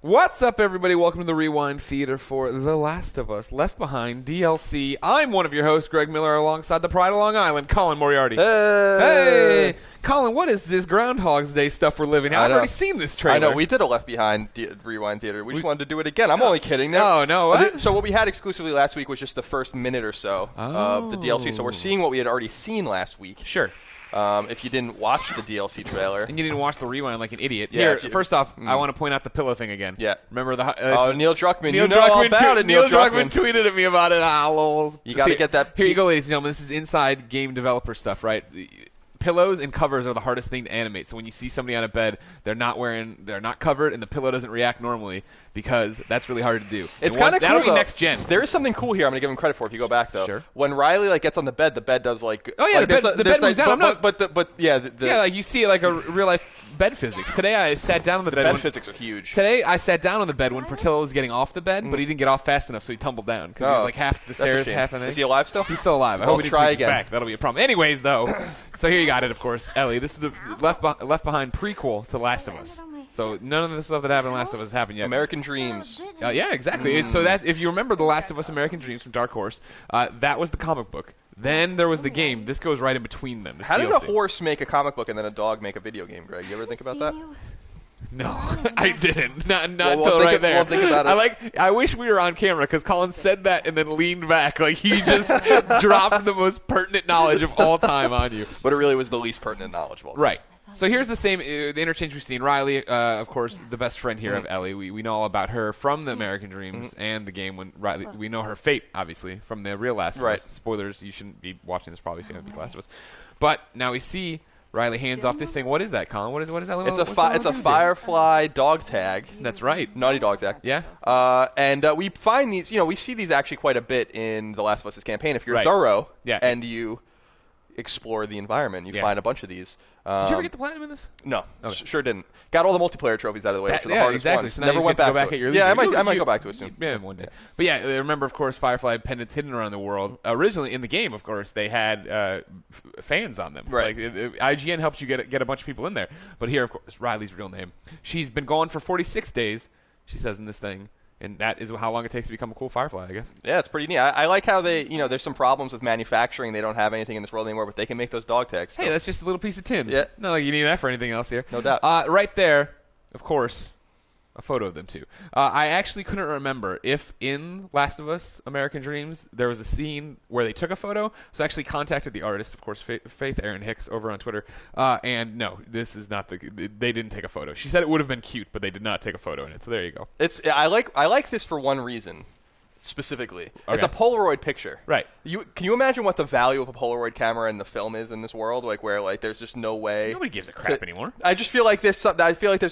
What's up, everybody? Welcome to the Rewind Theater for The Last of Us Left Behind DLC. I'm one of your hosts, Greg Miller, alongside the Pride of Long Island, Colin Moriarty. Hey! Colin, what is this Groundhog's Day stuff we're living? I've already seen this trailer. I know. We did a Left Behind Rewind Theater. We just wanted to do it again. I'm only kidding. No. What? So what we had exclusively last week was just the first minute or so of the DLC. So we're seeing what we had already seen last week. Sure. If you didn't watch the DLC trailer. And you didn't watch the Rewind like an idiot. Yeah, Here, first off, I want to point out the pillow thing again. Yeah. Remember the... Neil Druckmann. You know all about it, Neil Druckmann. tweeted at me about it. You got to get that... Here you go, ladies and gentlemen. This is inside game developer stuff, right? Pillows and covers are the hardest thing to animate. So when you see somebody on a bed, they're not covered, and the pillow doesn't react normally because that's really hard to do. It's kind of cool. That'll be next gen. There is something cool here. I'm going to give him credit for if you go back though. Sure. When Riley gets on the bed does like. Oh yeah, like the bed moves down. Yeah, like you see it like a real life bed physics. Today I sat down on the bed. Bed physics are huge. Today I sat down on the bed when Portillo was getting off the bed, but he didn't get off fast enough, so he tumbled down because he was like half the stairs, half in there. Is he alive still? He's still alive. I hope he didn't tweak his back. That'll be a problem. Anyways, though, so here you got it, of course, Ellie. This is the Left Behind prequel to Last of Us. So none of the stuff that happened in Last of Us has happened yet. American Dreams. Yeah, exactly. So that if you remember The Last of Us American Dreams from Dark Horse, that was the comic book. Then there was the game. This goes right in between them. How did a horse make a comic book and then a dog make a video game, Greg? You ever think about that? No, I didn't. Not we'll until right there. We'll think about it. I wish we were on camera because Colin said that and then leaned back like he just dropped the most pertinent knowledge of all time on you. But it really was the least pertinent knowledge of all time. Right. So here's the same the interchange we've seen. Riley, of course, the best friend here of Ellie. We know all about her from the American Dreams and the game. When Riley, we know her fate, obviously, from the real Last of Us. Spoilers, you shouldn't be watching this probably if you haven't beat Last of Us. But now we see Riley hands off this thing. What is that, Colin? What is that? It's a Firefly dog tag. That's right. Naughty Dog tag. Yeah. And we find these, we see these actually quite a bit in The Last of Us campaign. If you're thorough and you explore the environment, you find a bunch of these. Did you ever get the platinum in this? No, sure didn't. Got all the multiplayer trophies out of the way, which are the hardest ones. So never went back to it. Yeah, I might go back to it soon. Yeah, one day. But yeah, remember, of course, Firefly pendants hidden around the world. Originally in the game, of course, they had fans on them. Right. Like, IGN helped you get a bunch of people in there. But here, of course, Riley's real name. She's been gone for 46 days, she says in this thing. And that is how long it takes to become a cool Firefly, I guess. Yeah, it's pretty neat. I like how they, there's some problems with manufacturing. They don't have anything in this world anymore, but they can make those dog tags. Hey, that's just a little piece of tin. Yeah. Not like you need that for anything else here. No doubt. Right there, of course, a photo of them, too. I actually couldn't remember if in Last of Us American Dreams there was a scene where they took a photo. So I actually contacted the artist, of course, Faith Erin Hicks, over on Twitter. And no, this is not they didn't take a photo. She said it would have been cute, but they did not take a photo in it. So there you go. I like this for one reason. Specifically, it's a Polaroid picture. Right. Can you imagine what the value of a Polaroid camera in the film is in this world? Like where there's just no way. Nobody gives a crap anymore. I just feel like there's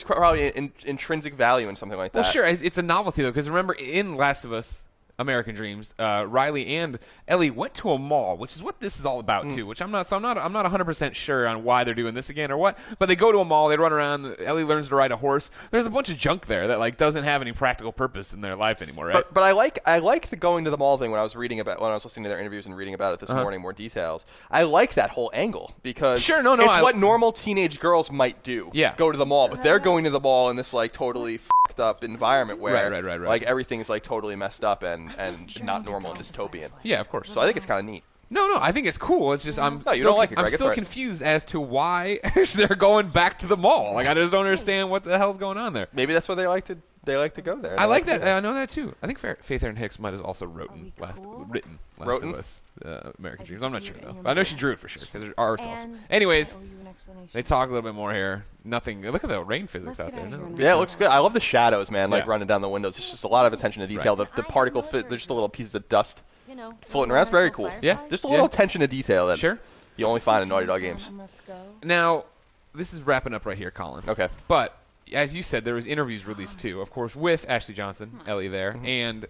probably intrinsic value in something like that. Well, sure, it's a novelty though, because remember in Last of Us American Dreams, Riley and Ellie went to a mall, which is what this is all about too. Which I'm not 100% sure on why they're doing this again or what. But they go to a mall, they run around. Ellie learns to ride a horse. There's a bunch of junk there that doesn't have any practical purpose in their life anymore, right? But I like the going to the mall thing when I was listening to their interviews and reading about it this morning, more details. I like that whole angle because it's what normal teenage girls might do. Yeah. Go to the mall, but they're going to the mall in this totally fucked up environment where right. everything's totally messed up and not normal and dystopian. Yeah, of course. So I think it's kind of neat. No, I think it's cool. It's just I'm still confused as to why they're going back to the mall. Like I just don't understand what the hell's going on there. Maybe that's why they like to go there. I like that. I know that too. I think Faith Erin Hicks might have also written Last of Us American Dreams. I'm not sure though. But I know she drew it for sure because her art's awesome. Anyways, they talk a little bit more here. Nothing. Look at the rain physics out there. Yeah, it looks good. I love the shadows, man. Running down the windows. It's just a lot of attention to detail. The particle fit. There's just a little pieces of dust floating around. It's very cool. Yeah, just a little attention to detail that you only find in Naughty Dog games. Now, this is wrapping up right here, Colin. Okay. But as you said, there was interviews released too, of course, with Ashley Johnson, Ellie there, and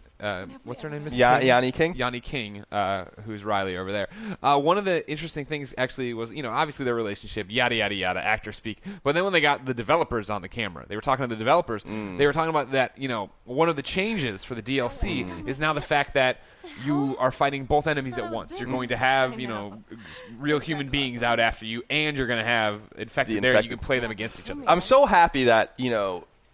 what's her name? Yanni King. Yanni King, who's Riley over there. One of the interesting things actually was, obviously their relationship, yada yada yada, actor speak. But then when they got the developers on the camera, they were talking to the developers. They were talking about that, one of the changes for the DLC is now the fact that you are fighting both enemies at once. You're going to have, real human beings out after you, and you're going to have infected there. You can play them against each other. I'm so happy that,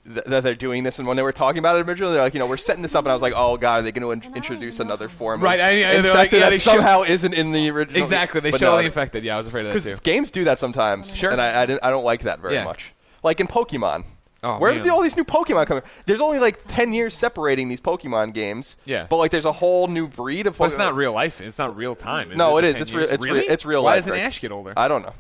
that they're doing this, and when they were talking about it originally, they're like, we're setting this up, and I was like, oh god, are they going to introduce another form of infected that somehow isn't in the original? Exactly, they show the infected. Yeah, I was afraid of that too. Because games do that sometimes, and I don't like that very much. Like in Pokemon. Oh, where did all these new Pokemon come? There's only like 10 years separating these Pokemon games. Yeah. But like, there's a whole new breed of Pokemon. But it's not real life. It's not real time. No, it is. It's real. It's real life. Why doesn't Ash get older? I don't know.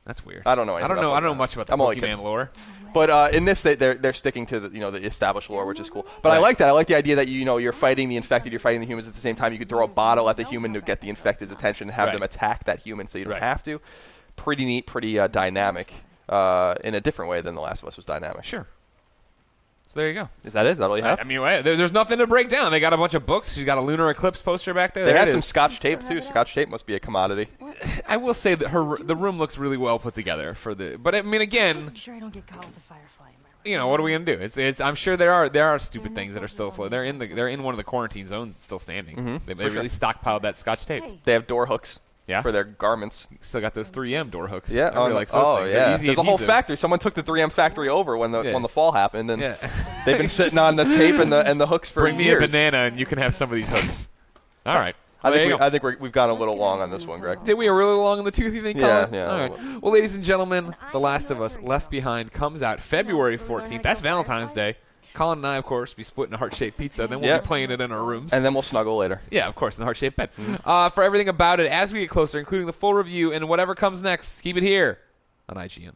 That's weird. I don't know. I don't know much about the Pokemon lore. But in this, they're sticking to the established lore, which is cool. But I like that. I like the idea that you're fighting the infected, you're fighting the humans at the same time. You could throw a bottle at the human to get the infected's attention and have them attack that human, so you don't have to. Pretty neat, pretty dynamic, in a different way than The Last of Us was dynamic. Sure. So there you go. Is that it? Is that all you have? I mean, there's nothing to break down. They got a bunch of books. She's got a Lunar Eclipse poster back there. They have some Scotch tape too. Scotch tape must be a commodity. I will say that the room looks really well put together for the. But I mean, again, I'm sure I don't get caught with a firefly in my room. You know, what are we gonna do? It's. I'm sure there are stupid things that are still afloat. They're in one of the quarantine zones, still standing. Mm-hmm. They really stockpiled that Scotch tape. They have door hooks. Yeah. For their garments. Still got those 3M door hooks. Yeah. Everybody likes those things. Yeah. Easy There's a whole factory. Someone took the 3M factory over when the fall happened, and they've been sitting on the tape and the hooks for years. Bring me a banana, and you can have some of these hooks. All right. I think we've gone a little long on this one, Greg. Did we really long on the tooth, you think, Colin? Yeah. All right. Well, ladies and gentlemen, The Last of Us Left Behind comes out February 14th. That's Valentine's Day. Colin and I, of course, be splitting a heart-shaped pizza. Then we'll be playing it in our rooms. And then we'll snuggle later. Yeah, of course, in the heart-shaped bed. For everything about it, as we get closer, including the full review and whatever comes next, keep it here on IGN.